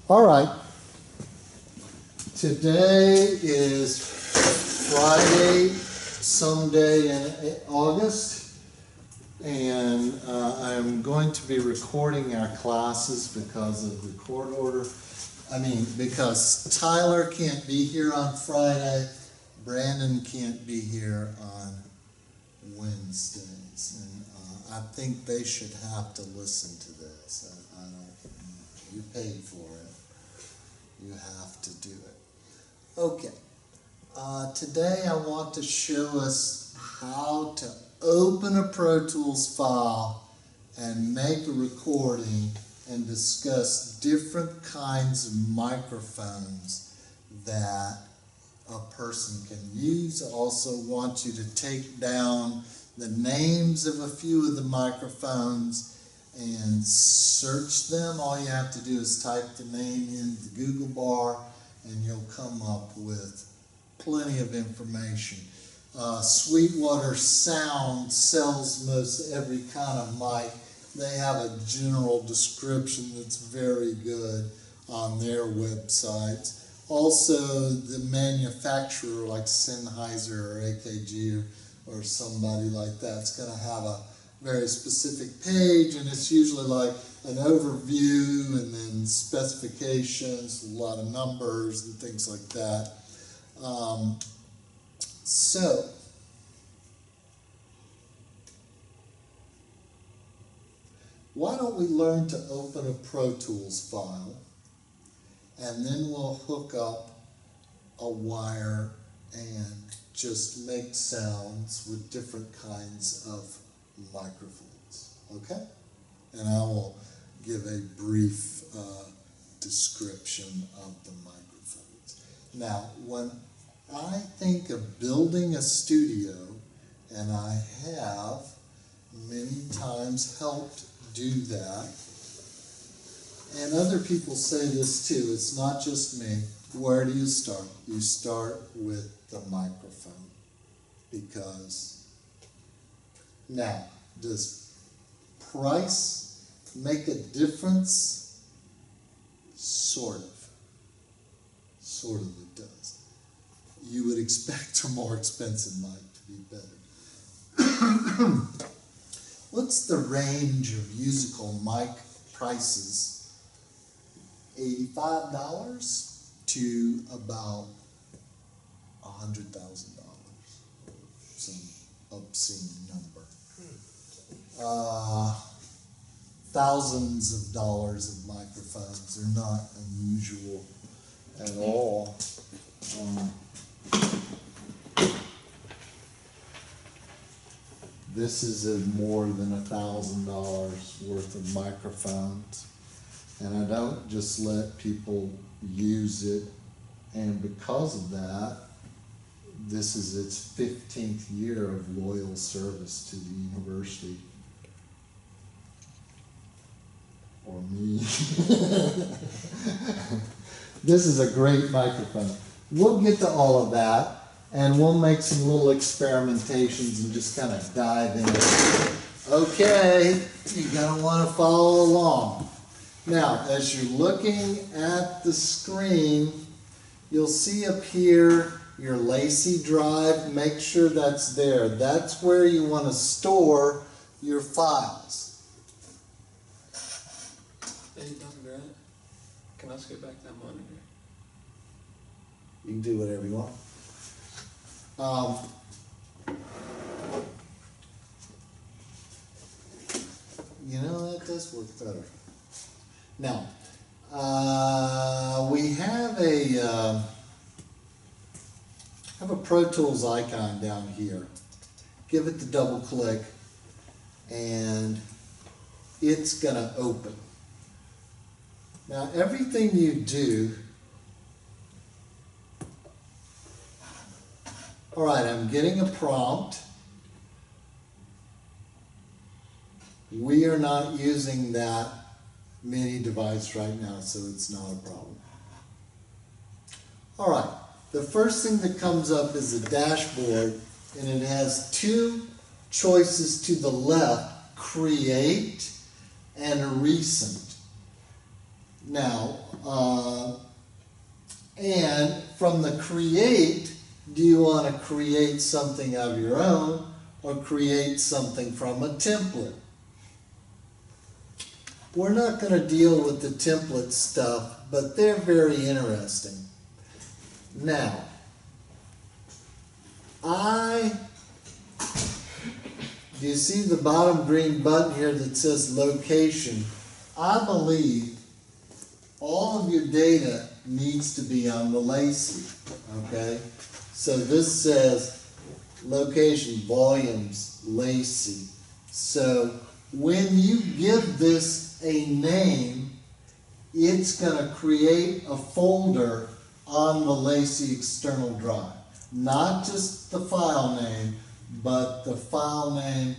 All right. Today is Friday, someday in August, and I'm going to be recording our classes because of the court order. Because Tyler can't be here on Friday, Brandon can't be here on Wednesdays, and I think they should have to listen to this. I don't. You paid for it. You have to do it. Okay. Today I want to show us how to open a Pro Tools file and make a recording and discuss different kinds of microphones that a person can use. I also want you to take down the names of a few of the microphones and search them. All you have to do is type the name in the Google bar and you'll come up with plenty of information. Sweetwater Sound sells most every kind of mic. They have a general description that's very good on their websites. Also, the manufacturer like Sennheiser or AKG or somebody like that's going to have a very specific page, and it's usually like an overview and then specifications, a lot of numbers and things like that. So, why don't we learn to open a Pro Tools file, and then we'll hook up a wire and just make sounds with different kinds of microphones, okay? And I will give a brief description of the microphones. Now, when I think of building a studio, and I have many times helped do that, and other people say this too, it's not just me. Where do you start? You start with the microphone, because now, does price make a difference? Sort of it does. You would expect a more expensive mic to be better. What's the range of musical mic prices? $85 to about $100,000, some obscene number. Thousands of dollars of microphones are not unusual at all. This is more than $1,000 worth of microphones, and I don't just let people use it, and because of that, this is its 15th year of loyal service to the university. Or me. This is a great microphone. We'll get to all of that, and we'll make some little experimentations and just kind of dive in. Okay, you're going to want to follow along. Now, as you're looking at the screen, you'll see up here your Lacy drive. Make sure that's there. That's where you want to store your files. Hey, Dr. Grant, can I skip back that monitor? You can do whatever you want. That does work better. Now, we have a Pro Tools icon down here. Give it the double click, and it's going to open. Now, everything you do, all right, I'm getting a prompt. We are not using that mini device right now, so it's not a problem. All right, the first thing that comes up is a dashboard, and it has two choices to the left, create and recent. Now, and from the create, do you want to create something of your own or create something from a template? We're not going to deal with the template stuff, but they're very interesting. Now, do you see the bottom green button here that says location? I believe all of your data needs to be on the Lacey, okay? So this says location, volumes, Lacey. So when you give this a name, it's going to create a folder on the Lacey external drive. Not just the file name, but the file name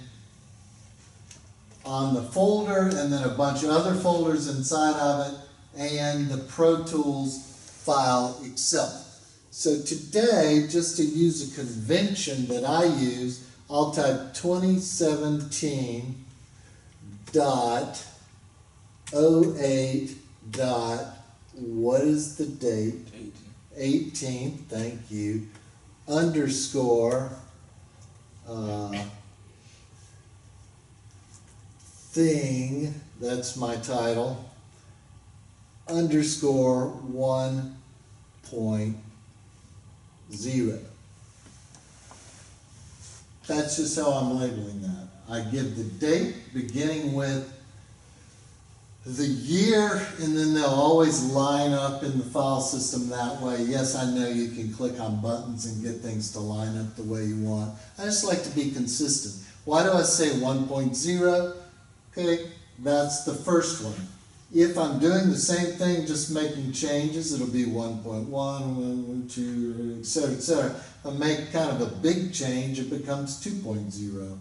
on the folder and then a bunch of other folders inside of it and the Pro Tools file itself. So today, just to use a convention that I use, I'll type 2017 dot 08 dot, what is the date? 18, thank you, underscore thing, that's my title, underscore 1.0. That's just how I'm labeling that. I give the date beginning with the year, and then they'll always line up in the file system that way. Yes, I know you can click on buttons and get things to line up the way you want. I just like to be consistent. Why do I say 1.0? Okay, that's the first one. If I'm doing the same thing, just making changes, it'll be 1.1, 1.2, etc., etc. If I make kind of a big change, it becomes 2.0.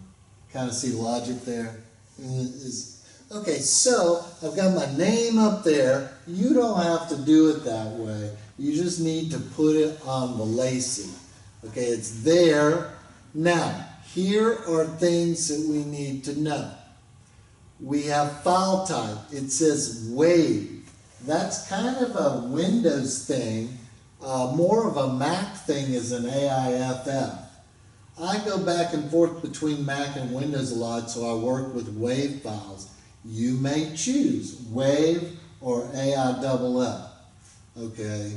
Kind of see logic there? Okay, so I've got my name up there. You don't have to do it that way. You just need to put it on the Lacey. Okay, it's there. Now, here are things that we need to know. We have file type. It says WAV. That's kind of a Windows thing. More of a Mac thing is an AIFF. I go back and forth between Mac and Windows a lot, so I work with WAV files. You may choose WAV or AIFF. Okay.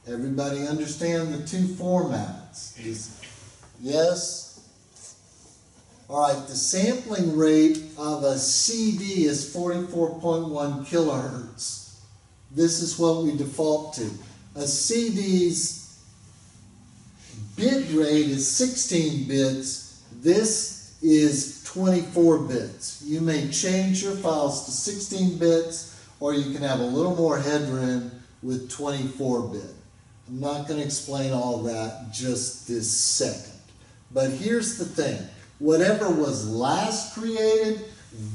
Everybody understand the two formats? Yes? All right, the sampling rate of a CD is 44.1 kilohertz. This is what we default to. A CD's bit rate is 16 bits. This is 24 bits. You may change your files to 16 bits, or you can have a little more headroom with 24 bit. I'm not going to explain all that just this second. But here's the thing. Whatever was last created,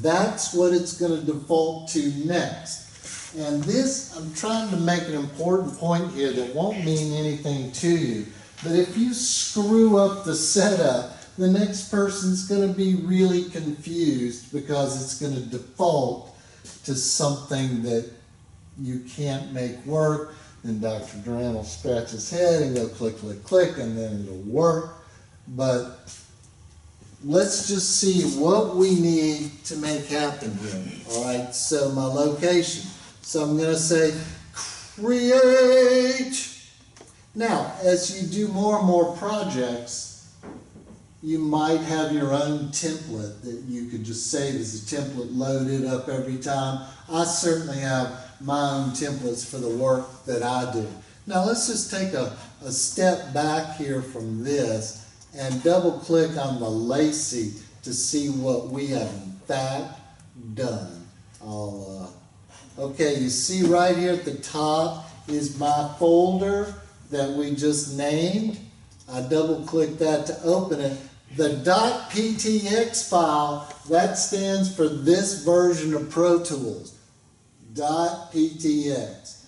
that's what it's going to default to next. And this, I'm trying to make an important point here that won't mean anything to you. But if you screw up the setup, the next person's going to be really confused because it's going to default to something that you can't make work. Then Dr. Duran will scratch his head and go click, click, click, and then it'll work. But let's just see what we need to make happen here. All right, so my location. So I'm going to say create. Now, as you do more and more projects, you might have your own template that you could just save as a template loaded up every time. I certainly have my own templates for the work that I do. Now let's just take a step back here from this and double click on the Lacey to see what we have in fact done. Okay, you see right here at the top is my folder that we just named. I double click that to open it. The .ptx file, that stands for this version of Pro Tools. .ptx.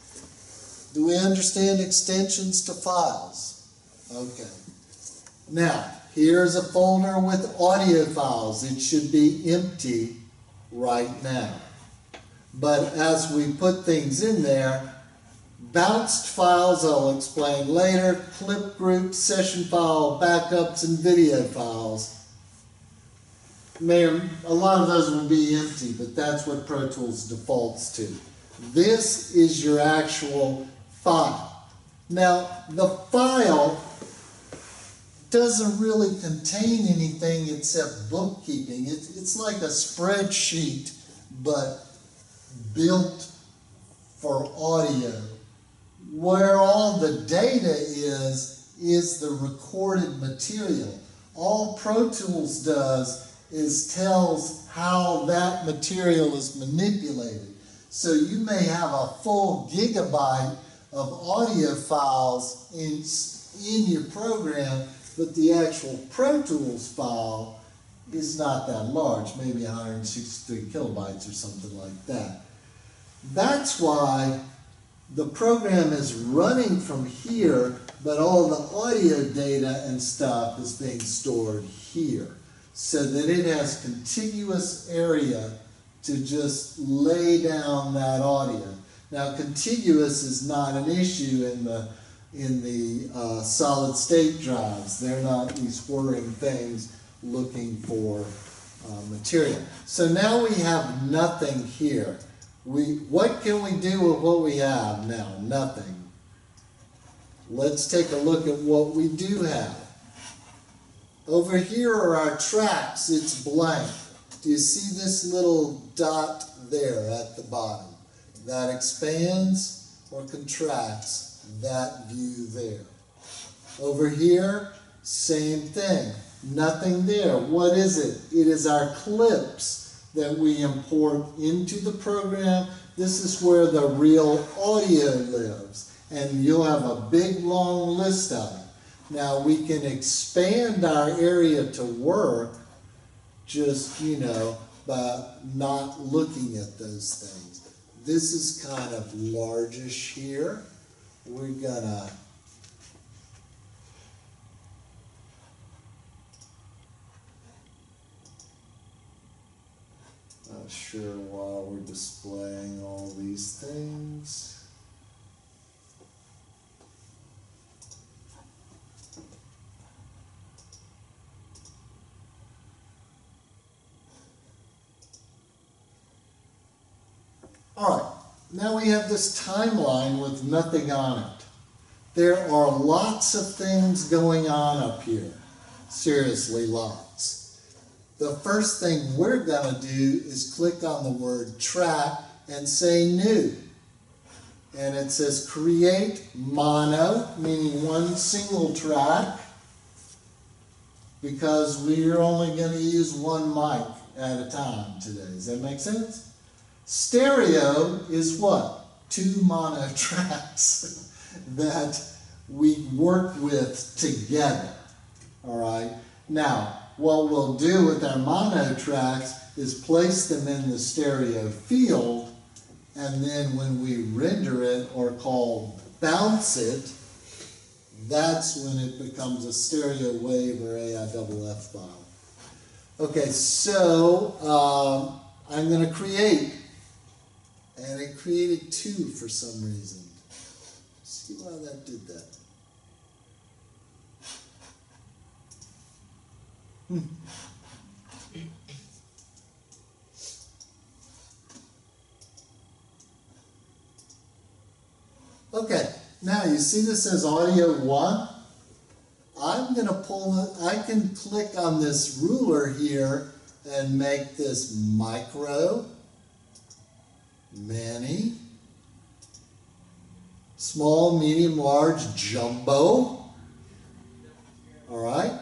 Do we understand extensions to files? Okay. Now, here's a folder with audio files. It should be empty right now. But as we put things in there, bounced files I'll explain later, clip groups, session file, backups, and video files. A lot of those will be empty, but that's what Pro Tools defaults to. This is your actual file. Now, the file doesn't really contain anything except bookkeeping. It's like a spreadsheet, but built for audio. Where all the data is the recorded material. All Pro Tools does is tells how that material is manipulated. So you may have a full gigabyte of audio files in your program, but the actual Pro Tools file is not that large, maybe 163 kilobytes or something like that. That's why the program is running from here, but all the audio data and stuff is being stored here, so that it has contiguous area to just lay down that audio. Now, contiguous is not an issue in the solid state drives. They're not these whirring things looking for material. So now we have nothing here. What can we do with what we have now? Nothing. Let's take a look at what we do have. Over here are our tracks. It's blank. Do you see this little dot there at the bottom? That expands or contracts that view there. Over here, same thing. Nothing there. What is it? It is our clips that we import into the program. This is where the real audio lives. And you'll have a big long list of it. Now we can expand our area to work just, by not looking at those things. This is kind of largish here. We're gonna not sure why we're displaying all these things. All right, now we have this timeline with nothing on it. There are lots of things going on up here. Seriously, lots. The first thing we're going to do is click on the word track and say new. And it says create mono, meaning one single track, because we're only going to use one mic at a time today. Does that make sense? Stereo is what? Two mono tracks that we work with together. All right. Now, what we'll do with our mono tracks is place them in the stereo field, and then when we render it or call bounce it, that's when it becomes a stereo wave or AIFF file. Okay, so I'm going to create. And it created two for some reason. See why that did that. Okay, now you see this says audio 1. I'm going to pull it, I can click on this ruler here and make this micro, mini, small, medium, large, jumbo. All right.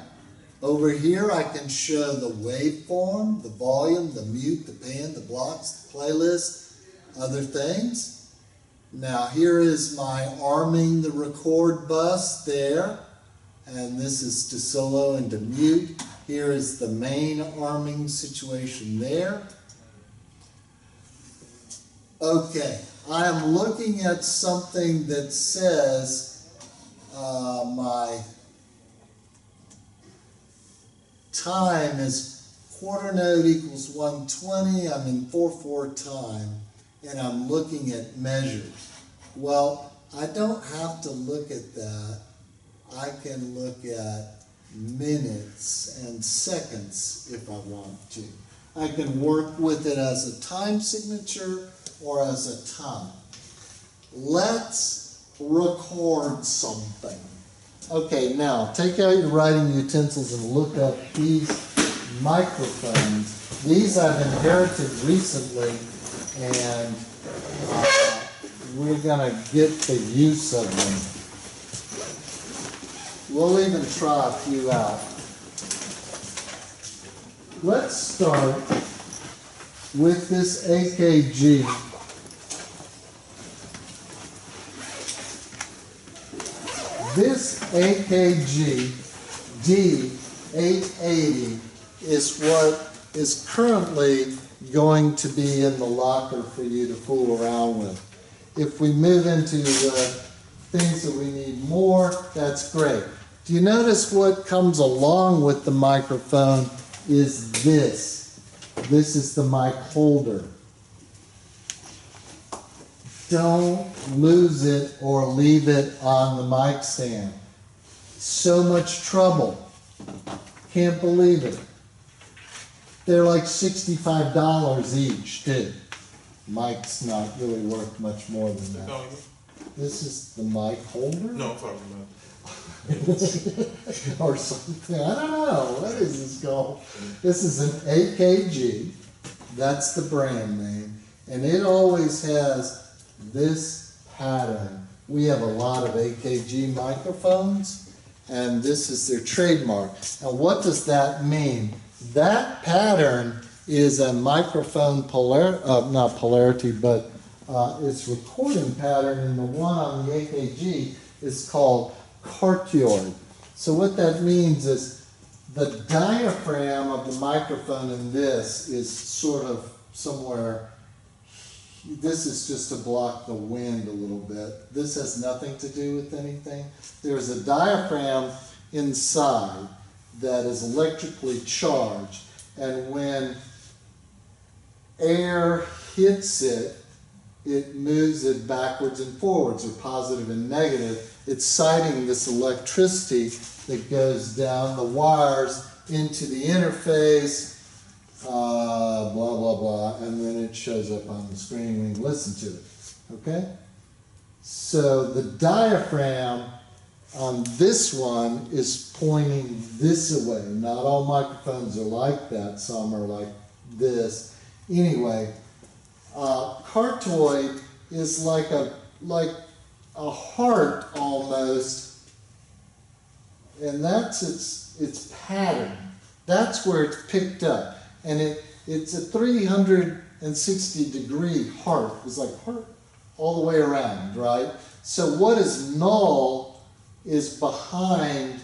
Over here I can show the waveform, the volume, the mute, the pan, the blocks, the playlist, other things. Now here is my arming the record bus there. And this is to solo and to mute. Here is the main arming situation there. Okay, I am looking at something that says my time is quarter note equals 120. I'm in 4/4 time. and I'm looking at measures. Well, I don't have to look at that. I can look at minutes and seconds if I want to. I can work with it as a time signature or as a time. Let's record something. Okay, now take out your writing utensils and look up these microphones. These I've inherited recently, and we're gonna get the use of them. We'll even try a few out. Let's start with this AKG. This AKG D880 is what is currently going to be in the locker for you to fool around with. If we move into things that we need more, that's great. Do you notice what comes along with the microphone is this? This is the mic holder. Don't lose it or leave it on the mic stand. So much trouble. Can't believe it. They're like $65 each, too. Mic's not really worth much more than that. This is the mic holder? No, I'm talking about. Or something. I don't know. What is this called? This is an AKG. That's the brand name. And it always has this pattern. We have a lot of AKG microphones, and this is their trademark. And what does that mean? That pattern is a microphone not polarity, but its recording pattern, and the one on the AKG is called cardioid. So what that means is the diaphragm of the microphone in this is sort of somewhere. This is just to block the wind a little bit. This has nothing to do with anything. There's a diaphragm inside that is electrically charged, and when air hits it, it moves it backwards and forwards, or positive and negative. It's sighting this electricity that goes down the wires into the interface, blah, blah, blah, and then it shows up on the screen when you listen to it, okay? So the diaphragm on this one is pointing this way. Not all microphones are like that. Some are like this. Anyway, cardioid is like a heart almost, and that's its pattern. That's where it's picked up, and it's a 360-degree heart. It's like heart all the way around, right? So what is null is behind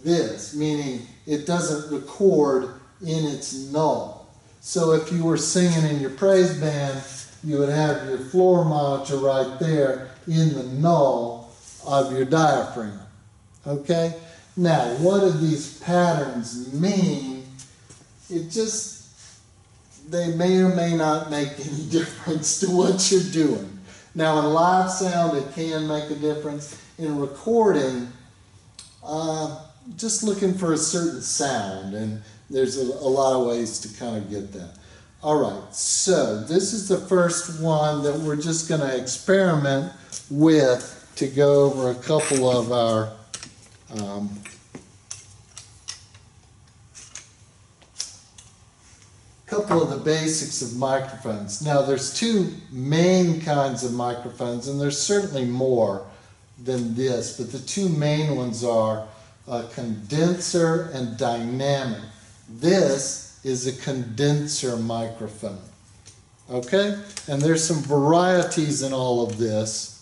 this, meaning it doesn't record in its null. So if you were singing in your praise band, you would have your floor monitor right there in the null of your diaphragm. Okay? Now, what do these patterns mean? They may or may not make any difference to what you're doing. Now, in live sound, it can make a difference. In recording, just looking for a certain sound, and there's a lot of ways to kind of get that. All right, so this is the first one that we're just going to experiment with to go over a couple of our couple of the basics of microphones. Now, there's two main kinds of microphones, and there's certainly more than this, but the two main ones are condenser and dynamic. This is a condenser microphone, okay? And there's some varieties in all of this.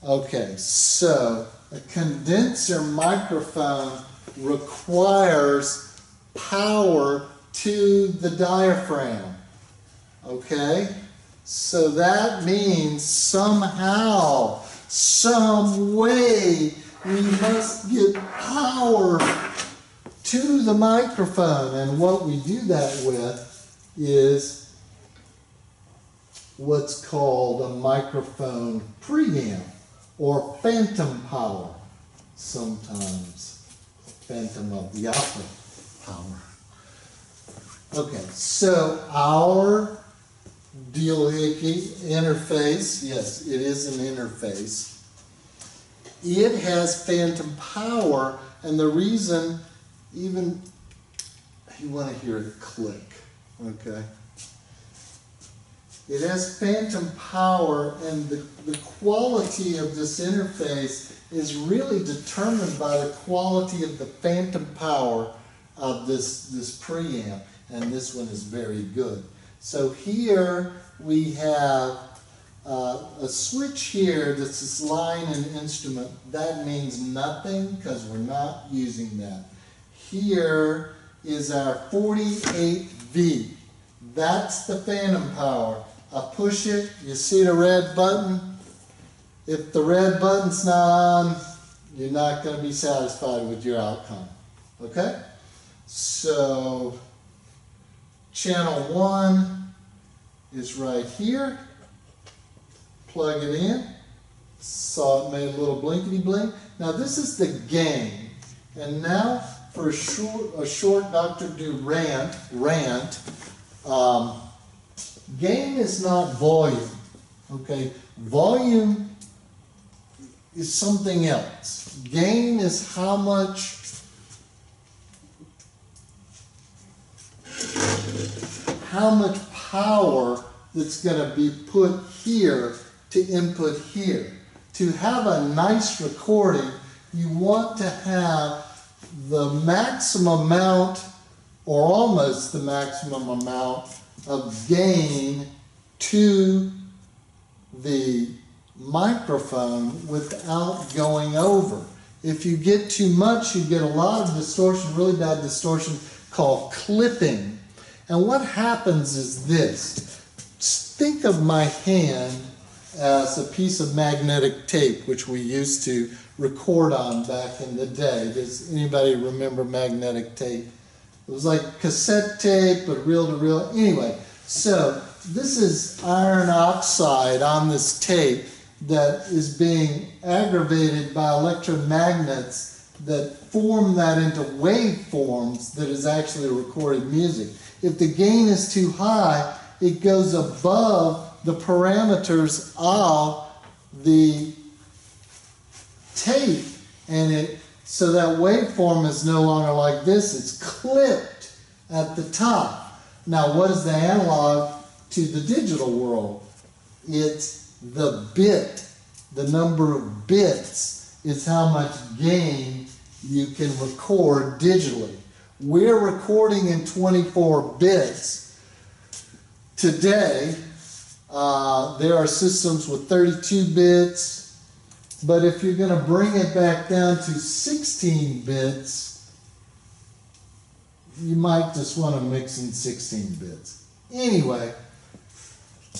Okay, so a condenser microphone requires power to the diaphragm, okay? So that means somehow, some way, we must get power to the microphone. And what we do that with is what's called a microphone preamp or phantom power, sometimes Phantom of the Opera power. Okay, so our dielectric interface, yes, it is an interface. It has phantom power, and the reason, even you want to hear it click, okay? It has phantom power, and the quality of this interface is really determined by the quality of the phantom power of this preamp, and this one is very good. So here we have a switch here that's this line and instrument. That means nothing because we're not using that. Here is our 48V. That's the phantom power. I push it, you see the red button? If the red button's not on, you're not going to be satisfied with your outcome. Okay? So, channel 1 is right here. Plug it in. Saw it made a little blinkety blink. Now this is the gain. And now for a short Dr. Do rant. Gain is not volume. Okay? Volume is something else. Gain is how much power that's going to be put here to input here. To have a nice recording, you want to have the maximum amount, or almost the maximum amount, of gain to the microphone without going over. If you get too much, you get a lot of distortion, really bad distortion, called clipping. And what happens is this. Think of my hand as a piece of magnetic tape, which we used to record on back in the day. Does anybody remember magnetic tape? It was like cassette tape, but reel to reel. Anyway, so this is iron oxide on this tape that is being aggravated by electromagnets that form that into waveforms that is actually recorded music. If the gain is too high, it goes above the parameters of the tape, and so that waveform is no longer like this, it's clipped at the top. Now what is the analog to the digital world? It's the bit. The number of bits is how much gain you can record digitally. We're recording in 24 bits. Today, there are systems with 32 bits, but if you're going to bring it back down to 16 bits, you might just want to mix in 16 bits. Anyway,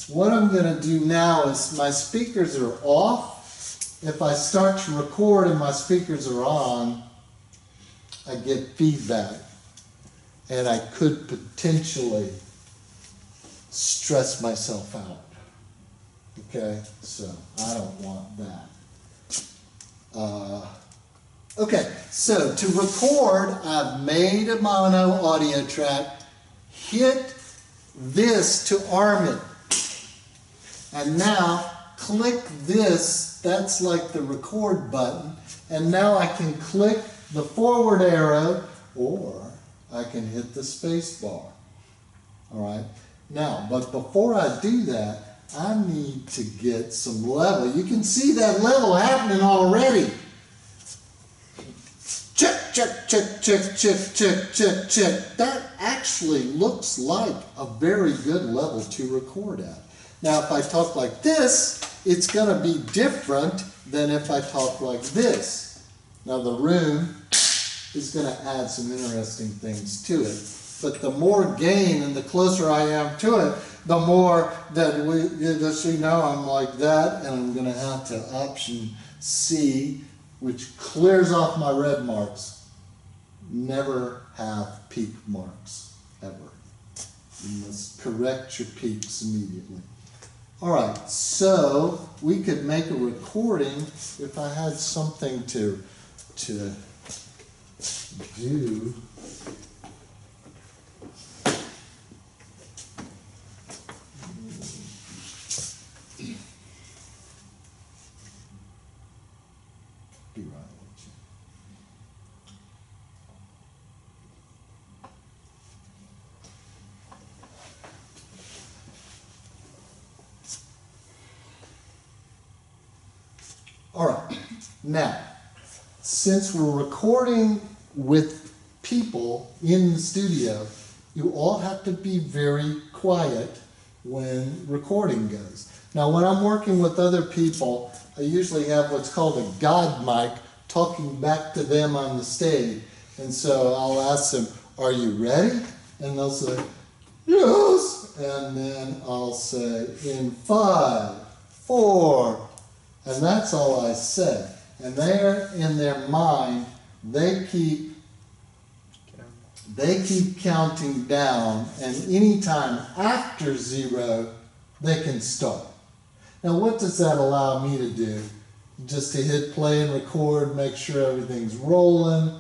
what I'm going to do now is my speakers are off. If I start to record and my speakers are on, I get feedback, and I could potentially stress myself out. Okay, so I don't want that. Okay, so to record, I've made a mono audio track, hit this to arm it, and now click this, that's like the record button, and now I can click the forward arrow, or I can hit the space bar. Alright, now, but before I do that, I need to get some level. You can see that level happening already. Check, check, check, check, check, check, check, check. That actually looks like a very good level to record at. Now, if I talk like this, it's going to be different than if I talk like this. Now, the room is going to add some interesting things to it. But the more gain and the closer I am to it, the more that I'm like that, and I'm going to have to option C, which clears off my red marks. Never have peak marks, ever. You must correct your peaks immediately. All right, so we could make a recording if I had something to do. Be right with you. All right, now, since we're recording with people in the studio, you all have to be very quiet when recording goes. Now, when I'm working with other people, I usually have what's called a God mic talking back to them on the stage. And so I'll ask them, are you ready? And they'll say, yes. And then I'll say, in 5, 4, and that's all I say. And there in their mind, they keep counting down, and anytime after 0, they can start. Now, what does that allow me to do? Just to hit play and record, make sure everything's rolling,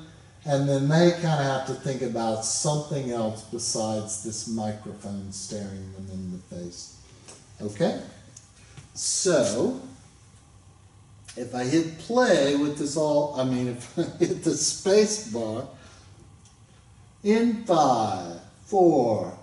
and then they kind of have to think about something else besides this microphone staring them in the face. Okay? So, if I hit play with this if I hit the space bar, in 5, 4.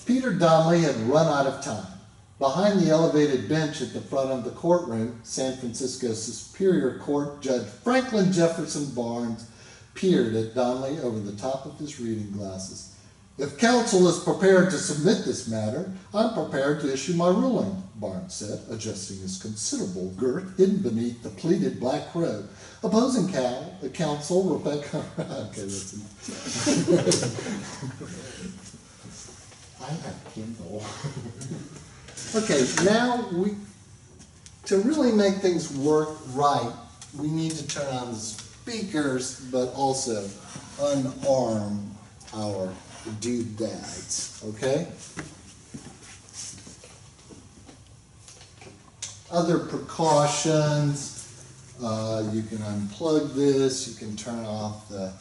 Peter Donnelly had run out of time. Behind the elevated bench at the front of the courtroom, San Francisco Superior Court Judge Franklin Jefferson Barnes peered at Donnelly over the top of his reading glasses. If counsel is prepared to submit this matter, I'm prepared to issue my ruling, Barnes said, adjusting his considerable girth hidden beneath the pleated black robe. Opposing counsel, Rebecca... Okay, that's enough. I have Kindle. Okay, now to really make things work right, we need to turn on the speakers, but also unarm our doodads, okay? Other precautions, you can unplug this, you can turn off the...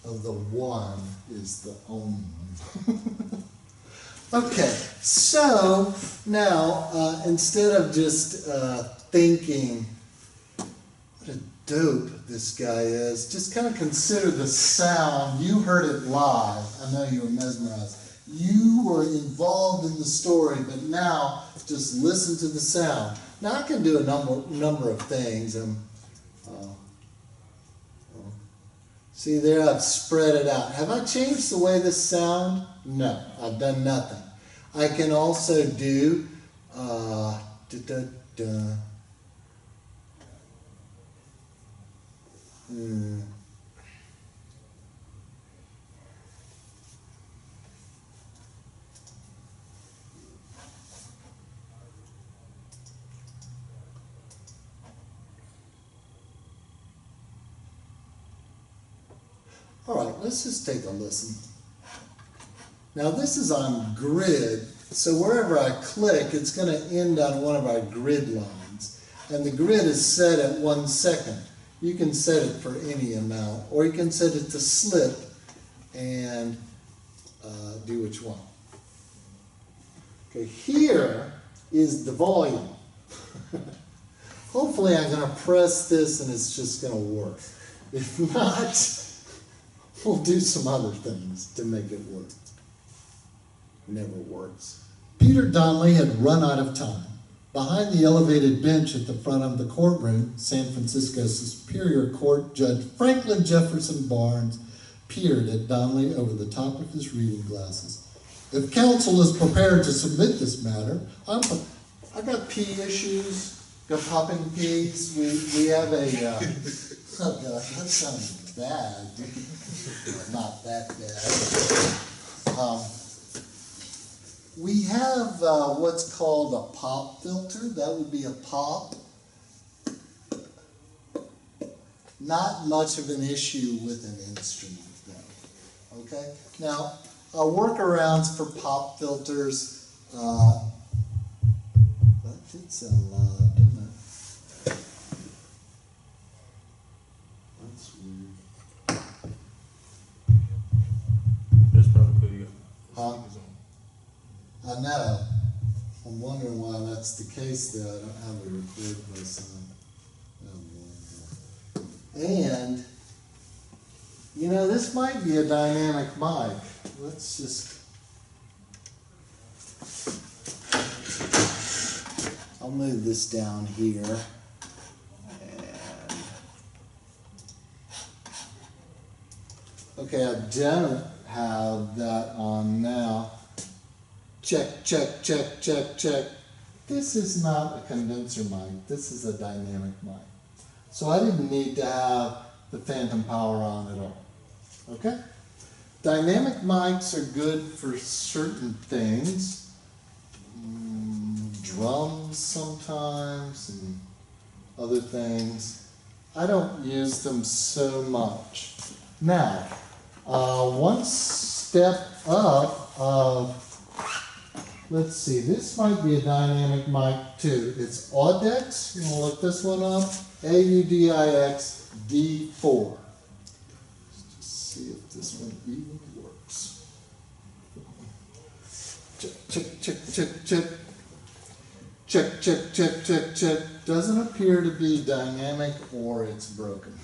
The one is the only one. Okay, so now instead of just thinking what a dope this guy is, just kind of consider the sound. You heard it live. I know you were mesmerized. You were involved in the story, but now just listen to the sound. Now I can do a number of things. See there, I've spread it out. Have I changed the way this sound? No, I've done nothing. I can also do All right, let's just take a listen. Now this is on grid, so wherever I click, it's going to end on one of our grid lines. And the grid is set at 1 second. You can set it for any amount, or you can set it to slip and do what you want. Okay, here is the volume. Hopefully I'm going to press this and it's just going to work. If not, we'll do some other things to make it work. Never works. Peter Donnelly had run out of time. Behind the elevated bench at the front of the courtroom, San Francisco Superior Court Judge Franklin Jefferson Barnes peered at Donnelly over the top of his reading glasses. If counsel is prepared to submit this matter, I got pee issues, got popping peas. We have a, oh God, that sounds bad. Not that bad. We have what's called a pop filter. That would be a pop. Not much of an issue with an instrument though. Okay? Now, workarounds for pop filters. That did sound loud, didn't it? That's weird. That's probably because you got Huh? I know. I'm wondering why that's the case though. I don't have a record voice on. Oh, boy. And, you know, this might be a dynamic mic. Let's just... I'll move this down here. And okay, I don't have that on now. Check, check, check, check, check. This is not a condenser mic. This is a dynamic mic. So I didn't need to have the phantom power on at all. Okay? Dynamic mics are good for certain things. Drums sometimes and other things. I don't use them so much. Now, one step up of, let's see, this might be a dynamic mic too. It's Audix. You want to look this one up? AUDIX D4. Let's just see if this one even works. Check, check, check, check, check. Check, check, check, check, check. Doesn't appear to be dynamic or it's broken.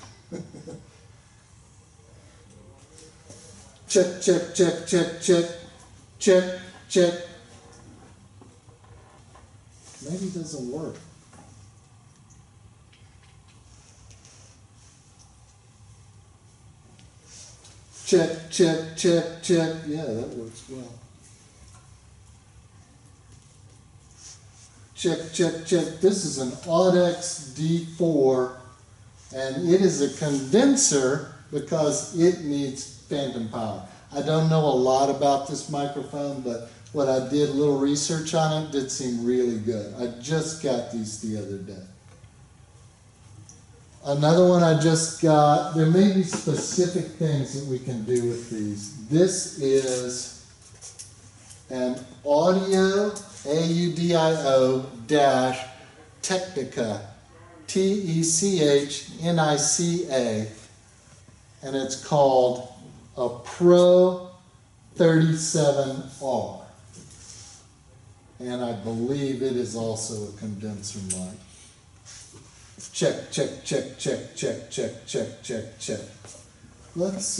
Check, check, check, check, check. Check, check. Maybe it doesn't work. Check, check, check, check. Yeah, that works well. Check, check, check. This is an Audix D4, and it is a condenser because it needs phantom power. I don't know a lot about this microphone, but what I did, a little research on it, did seem really good. I just got these the other day. Another one I just got, there may be specific things that we can do with these. This is an Audio, AUDIO dash Technica, TECHNICA, and it's called a Pro 37R. And I believe it is also a condenser mic. Check, check, check, check, check, check, check, check, check. Let's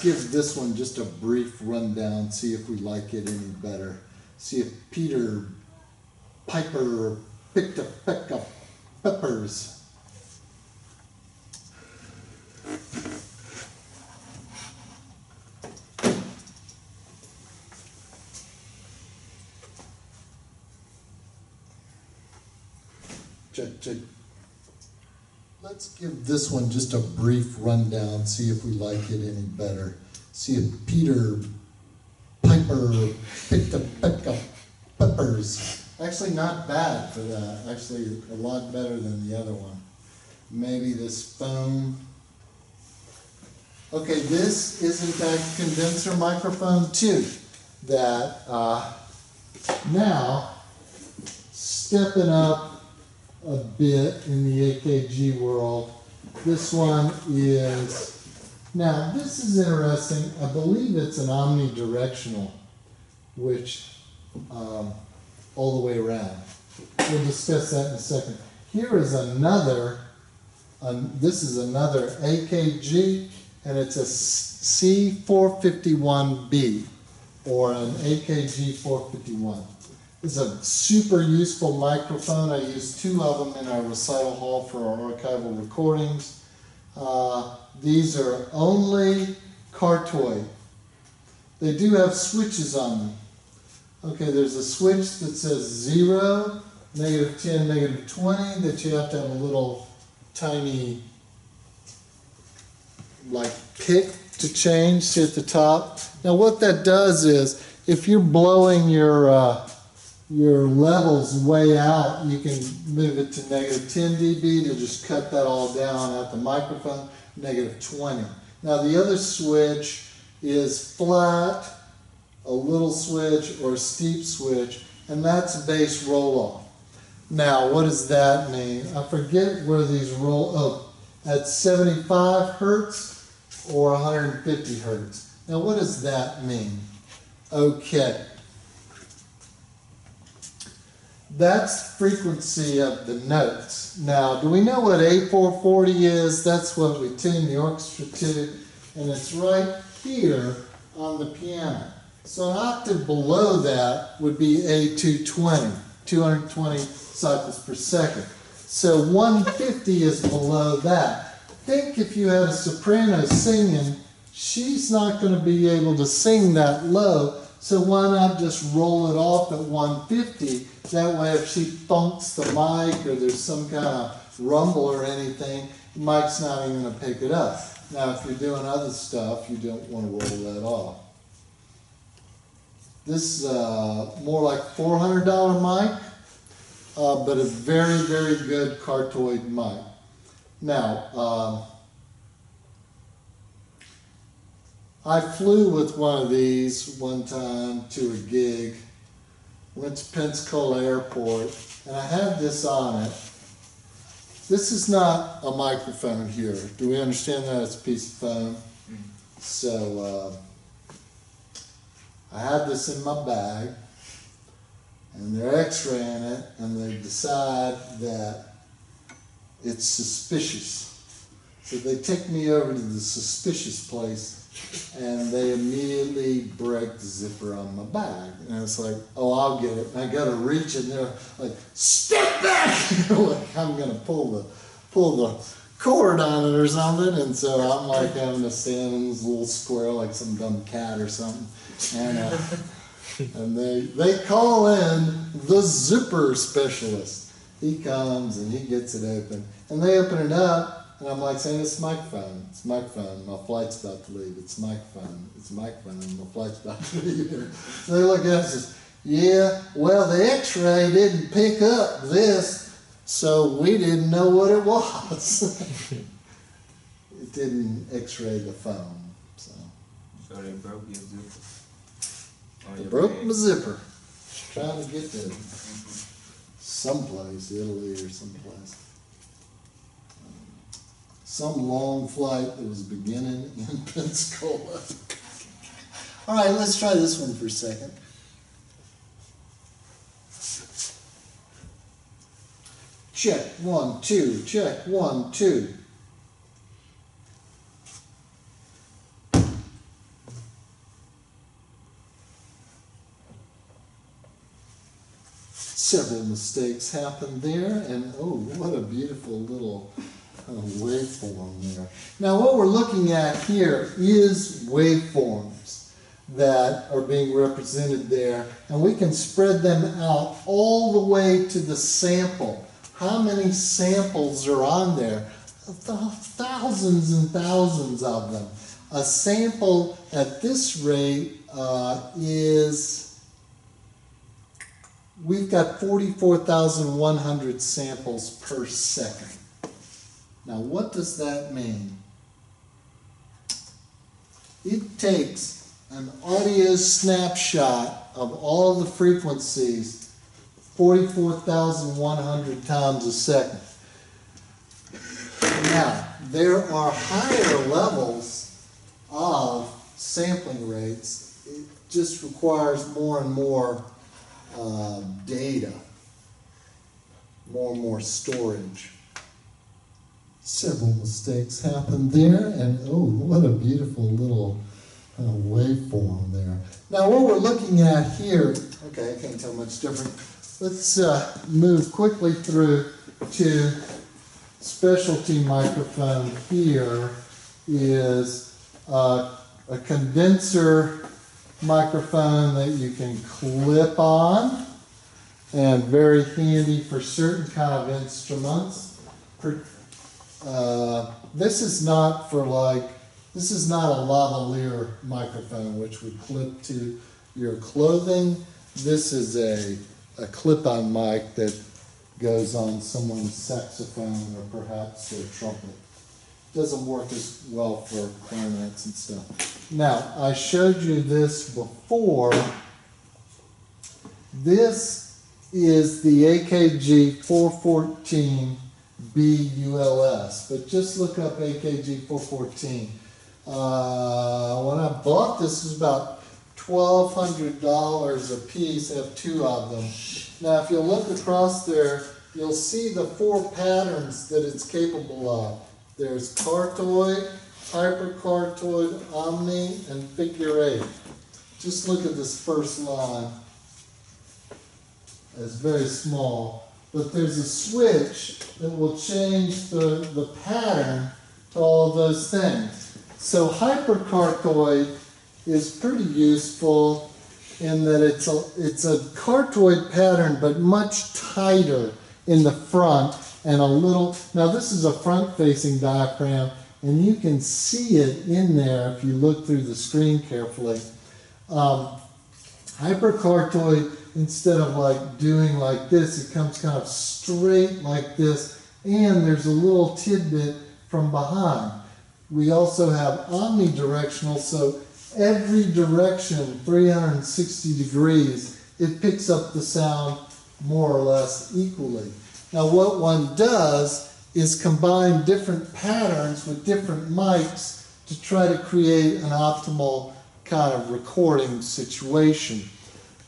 give this one just a brief rundown, see if we like it any better. See if Peter Piper picked a peck of peppers. Check, check. Let's give this one just a brief rundown, see if we like it any better. See if Peter Piper picked a peck of peppers. Actually not bad for that. Actually a lot better than the other one. Maybe this foam. Okay, this is in fact condenser microphone too. That now stepping up a bit in the AKG world. This one is, now this is interesting. I believe it's an omnidirectional, which all the way around. We'll discuss that in a second. Here is another, this is another AKG, and it's a C451B, or an AKG 451. It's a super useful microphone. I use two of them in our recital hall for our archival recordings. These are only Cartoid. They do have switches on them. Okay, there's a switch that says 0, -10, -20, that you have to have a little tiny like pick to change, see at the top. Now what that does is, if you're blowing your your levels way out, you can move it to -10 dB to just cut that all down at the microphone, -20. Now the other switch is flat, a little switch, or a steep switch, and that's bass roll-off. Now what does that mean? I forget where these at 75 hertz or 150 hertz. Now what does that mean? Okay. That's frequency of the notes. Now, do we know what A440 is? That's what we tune the orchestra to, and it's right here on the piano. So an octave below that would be A220, 220 cycles per second. So 150 is below that. Think if you had a soprano singing, she's not going to be able to sing that low, so why not just roll it off at 150? That way if she thunks the mic or there's some kind of rumble or anything, the mic's not even going to pick it up. Now if you're doing other stuff, you don't want to roll that off. This is more like $400 mic, but a very, very good Cartoid mic. Now, I flew with one of these one time to a gig, went to Pensacola Airport, and I had this on it. This is not a microphone here. Do we understand that? It's a piece of foam. So I had this in my bag, and they're x-raying it, and they decide that it's suspicious. So they take me over to the suspicious place, and they immediately break the zipper on my bag. And it's like, oh, I'll get it. And I go to reach it, and they're like, step back! Like I'm going to pull the cord on it or something. And so I'm like having to stand in this little square like some dumb cat or something. And, and they call in the zipper specialist. He comes and he gets it open. And they open it up. And I'm like saying, it's microphone, it's microphone, my flight's about to leave, it's microphone, my flight's about to leave. So they look at us and say, yeah, well the x-ray didn't pick up this, so we didn't know what it was. It didn't x-ray the phone, so. So they broke your zipper? They broke my zipper, trying to get to someplace, Italy or someplace. Some long flight that was beginning in Pensacola. All right, let's try this one for a second. Check, 1, 2, check, 1, 2. Several mistakes happened there, and oh, what a beautiful little waveform there. Now what we're looking at here is waveforms that are being represented there, and we can spread them out all the way to the sample. How many samples are on there? Thousands and thousands of them. A sample at this rate we've got 44,100 samples per second. Now, what does that mean? It takes an audio snapshot of all the frequencies 44,100 times a second. Now, there are higher levels of sampling rates. It just requires more and more data, more and more storage. Several mistakes happened there, and oh, what a beautiful little waveform there. Now what we're looking at here, okay, I can't tell much different. Let's move quickly through to specialty microphone. Here is a condenser microphone that you can clip on, and very handy for certain kind of instruments. This is not a lavalier microphone which would clip to your clothing. This is a a clip-on mic that goes on someone's saxophone or perhaps their trumpet. Doesn't work as well for clarinets and stuff. Now, I showed you this before. This is the AKG 414 BULS, but just look up AKG 414. When I bought this, it was about $1,200 a piece. I have two of them. Now, if you look across there, you'll see the four patterns that it's capable of. There's cartoid, hypercartoid, omni, and figure 8. Just look at this first line. It's very small, but there's a switch that will change the pattern to all of those things. So hypercartoid is pretty useful in that it's a cartoid pattern, but much tighter in the front and a little. Now this is a front-facing diaphragm, and you can see it in there if you look through the screen carefully. Hypercartoid, instead of like doing like this, it comes kind of straight like this, and there's a little tidbit from behind. We also have omnidirectional, so every direction, 360 degrees, it picks up the sound more or less equally. Now what one does is combine different patterns with different mics to try to create an optimal kind of recording situation.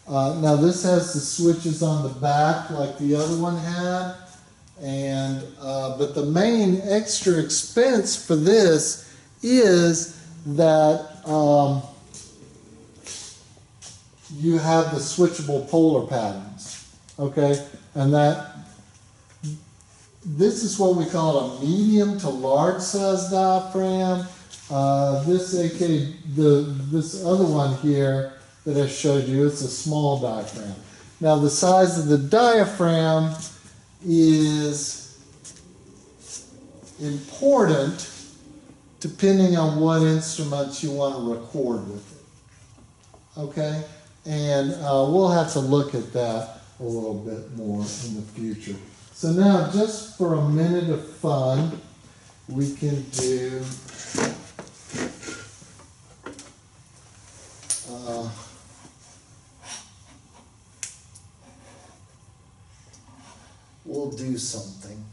Now this has the switches on the back like the other one had, and but the main extra expense for this is that you have the switchable polar patterns, okay? And this is what we call a medium to large size diaphragm. This other one here that I showed you, it's a small diaphragm. Now the size of the diaphragm is important depending on what instruments you want to record with it. Okay? And we'll have to look at that a little bit more in the future. So now, just for a minute of fun, we can do we'll do something.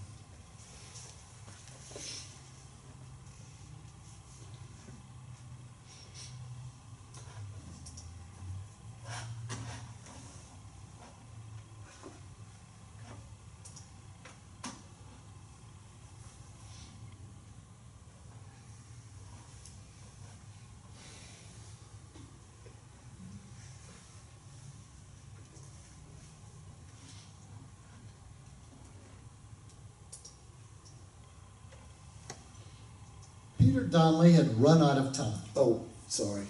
Peter Donnelly had run out of time. Oh, sorry.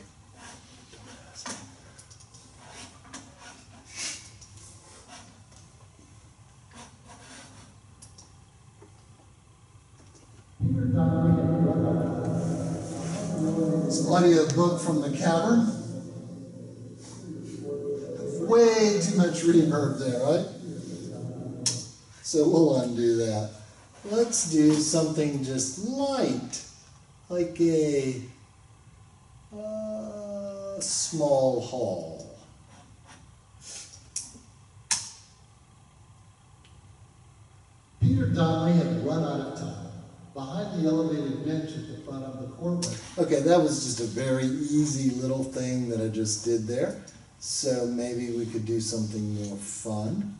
Peter Donnelly had run out of time. It's audio book from the cavern. Way too much reverb there, right? So we'll undo that. Let's do something just light. Like a small hall. Peter Donnelly had run out of time. Behind the elevated bench at the front of the courtroom. Okay, that was just a very easy little thing that I just did there. So maybe we could do something more fun.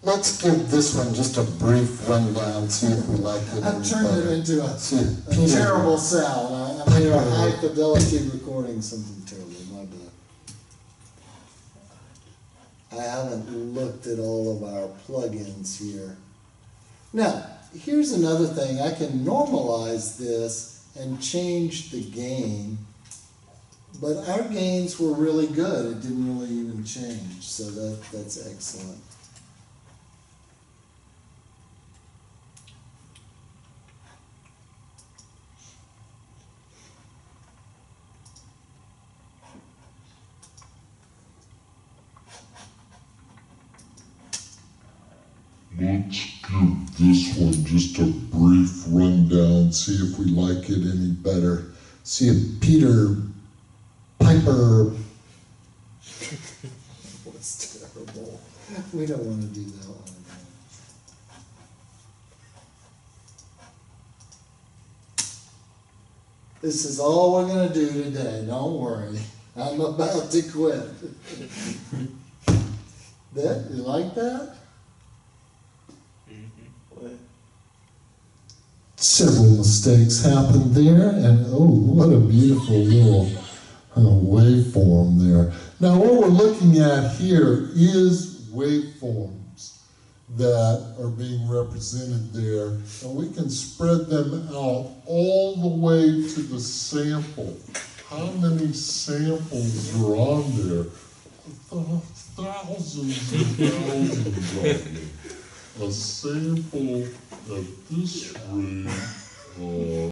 Let's give this one just a brief rundown, see if we like it. I've turned it into a terrible sound. I made a high fidelity recording something terrible, my bad. I haven't looked at all of our plugins here. Now, here's another thing. I can normalize this and change the gain, but our gains were really good. It didn't really even change, so that's excellent. let's give this one just a brief rundown, see if we like it any better. See if Peter Piper. What's terrible? We don't want to do that one again. This is all we're going to do today, don't worry. I'm about to quit. That, you like that? Several mistakes happened there, and oh, what a beautiful little waveform there. Now what we're looking at here is waveforms that are being represented there, and we can spread them out all the way to the sample. How many samples are on there? Thousands and thousands of them. A sample at this rate